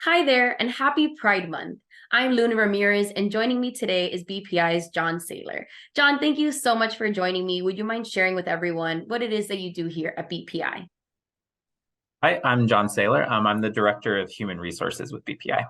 Hi there, and happy Pride Month. I'm Luna Ramirez, and joining me today is BPI's John Saylor. John, thank you so much for joining me. Would you mind sharing with everyone what it is that you do here at BPI? Hi, I'm John Saylor. I'm the Director of Human Resources with BPI.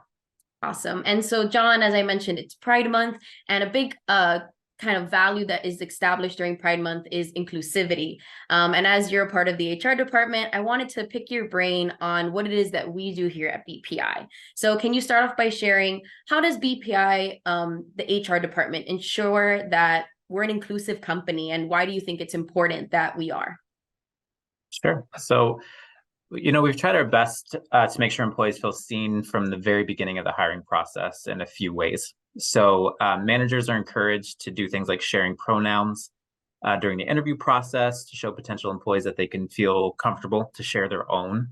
Awesome. And so, John, as I mentioned, it's Pride Month, and a big kind of value that is established during Pride Month is inclusivity. And as you're a part of the HR department, I wanted to pick your brain on what it is that we do here at BPI. So, can you start off by sharing how does BPI, the HR department, ensure that we're an inclusive company, and why do you think it's important that we are? Sure. We've tried our best to make sure employees feel seen from the very beginning of the hiring process in a few ways. Managers are encouraged to do things like sharing pronouns during the interview process to show potential employees that they can feel comfortable to share their own.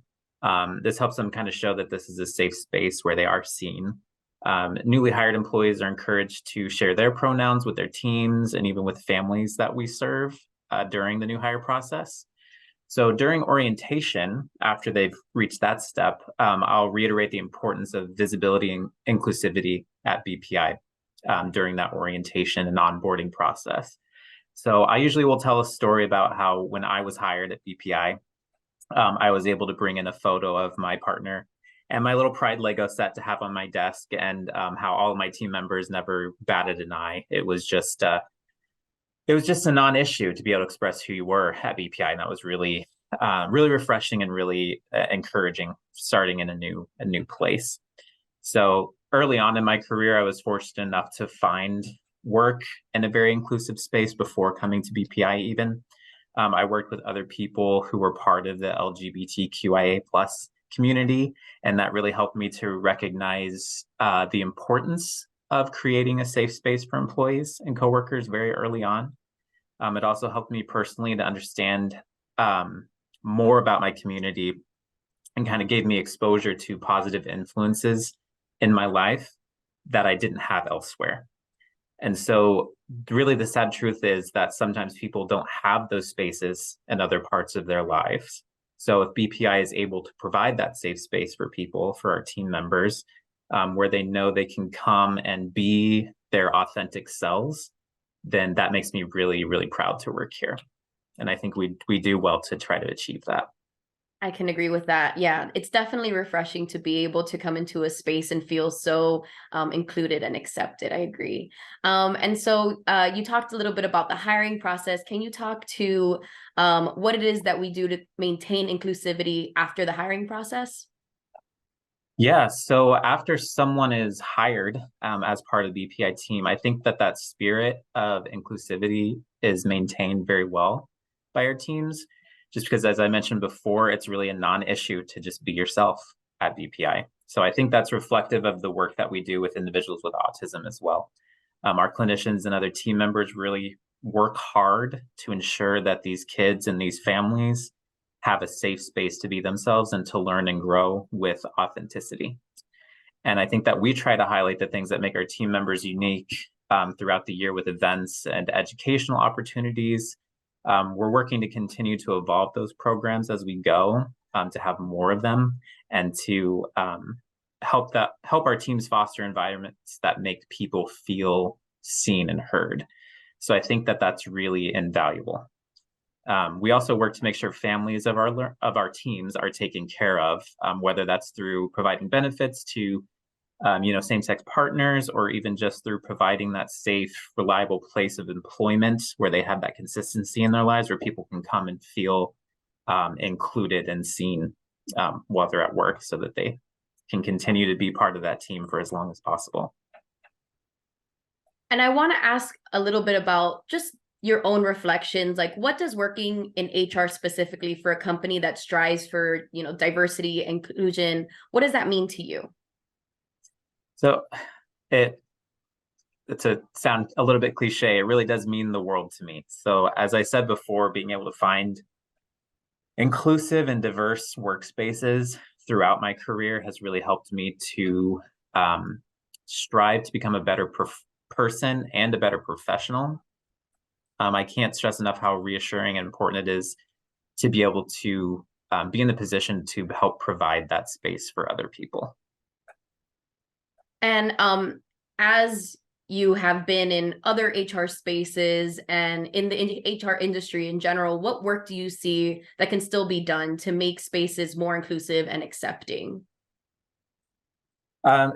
This helps them kind of show that this is a safe space where they are seen. Newly hired employees are encouraged to share their pronouns with their teams and even with families that we serve during the new hire process. So during orientation, after they've reached that step, I'll reiterate the importance of visibility and inclusivity at BPI during that orientation and onboarding process. So I usually will tell a story about how when I was hired at BPI, I was able to bring in a photo of my partner and my little Pride Lego set to have on my desk, and how all of my team members never batted an eye. It was just a non-issue to be able to express who you were at BPI, and that was really refreshing and really encouraging starting in a new place. So early on in my career, I was fortunate enough to find work in a very inclusive space before coming to BPI. Even I worked with other people who were part of the LGBTQIA plus community, and that really helped me to recognize the importance of creating a safe space for employees and coworkers very early on. It also helped me personally to understand more about my community and kind of gave me exposure to positive influences in my life that I didn't have elsewhere. And so, really, the sad truth is that sometimes people don't have those spaces in other parts of their lives. So, if BPI is able to provide that safe space for people, for our team members, where they know they can come and be their authentic selves, then that makes me really, really proud to work here. And I think we do well to try to achieve that. I can agree with that. Yeah, it's definitely refreshing to be able to come into a space and feel so included and accepted. I agree. And so you talked a little bit about the hiring process. Can you talk to what it is that we do to maintain inclusivity after the hiring process? Yeah, so after someone is hired as part of the BPI team, I think that spirit of inclusivity is maintained very well by our teams, just because, as I mentioned before, it's really a non-issue to just be yourself at BPI. So I think that's reflective of the work that we do with individuals with autism as well. Our clinicians and other team members really work hard to ensure that these kids and these families have a safe space to be themselves and to learn and grow with authenticity. And I think that we try to highlight the things that make our team members unique throughout the year with events and educational opportunities. We're working to continue to evolve those programs as we go, to have more of them and to help our teams foster environments that make people feel seen and heard. So I think that that's really invaluable. We also work to make sure families of our teams are taken care of, whether that's through providing benefits to same-sex partners, or even just through providing that safe, reliable place of employment where they have that consistency in their lives, where people can come and feel included and seen while they're at work, so that they can continue to be part of that team for as long as possible. And I want to ask a little bit about just your own reflections. Like, what does working in HR specifically for a company that strives for, diversity, inclusion, what does that mean to you? So it to sound a little bit cliche, it really does mean the world to me. So as I said before, being able to find inclusive and diverse workspaces throughout my career has really helped me to strive to become a better person and a better professional. I can't stress enough how reassuring and important it is to be able to be in the position to help provide that space for other people. And as you have been in other HR spaces and in the HR industry in general, what work do you see that can still be done to make spaces more inclusive and accepting? So,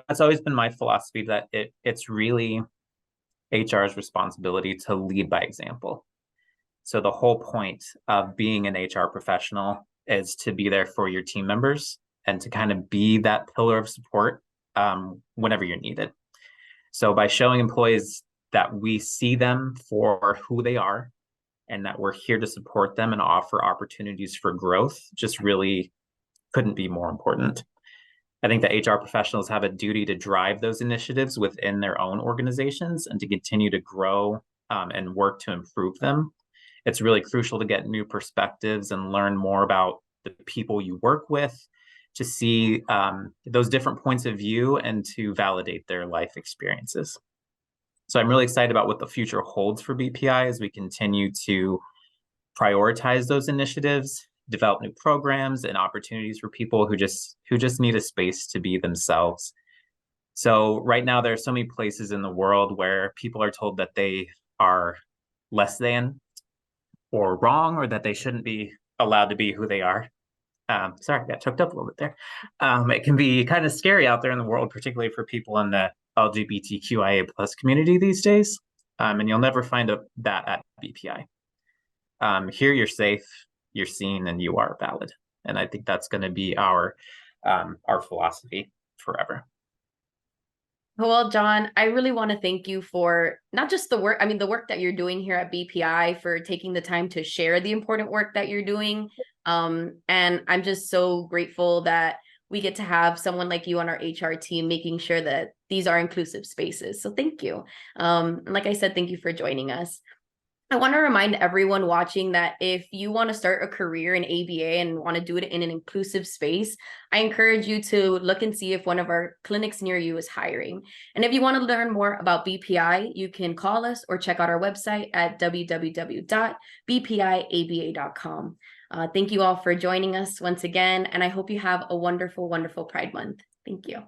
it's always been my philosophy that it's really HR's responsibility to lead by example. So the whole point of being an HR professional is to be there for your team members and to kind of be that pillar of support whenever you're needed. So by showing employees that we see them for who they are and that we're here to support them and offer opportunities for growth, just really couldn't be more important. I think that HR professionals have a duty to drive those initiatives within their own organizations and to continue to grow and work to improve them. It's really crucial to get new perspectives and learn more about the people you work with, to see those different points of view and to validate their life experiences. So I'm really excited about what the future holds for BPI as we continue to prioritize those initiatives, develop new programs and opportunities for people who just need a space to be themselves. So right now there are so many places in the world where people are told that they are less than or wrong, or that they shouldn't be allowed to be who they are. Sorry, I got choked up a little bit there. It can be kind of scary out there in the world, particularly for people in the LGBTQIA plus community these days. And you'll never find that at BPI. Here you're safe, you're seen, and you are valid. And I think that's going to be our philosophy forever. Well, John, I really want to thank you for not just the work, I mean, the work that you're doing here at BPI, for taking the time to share the important work that you're doing. And I'm just so grateful that we get to have someone like you on our HR team, making sure that these are inclusive spaces. So thank you. And like I said, thank you for joining us. I want to remind everyone watching that if you want to start a career in ABA and want to do it in an inclusive space, I encourage you to look and see if one of our clinics near you is hiring. And if you want to learn more about BPI, you can call us or check out our website at www.bpiaba.com. Thank you all for joining us once again, and I hope you have a wonderful, wonderful Pride Month. Thank you.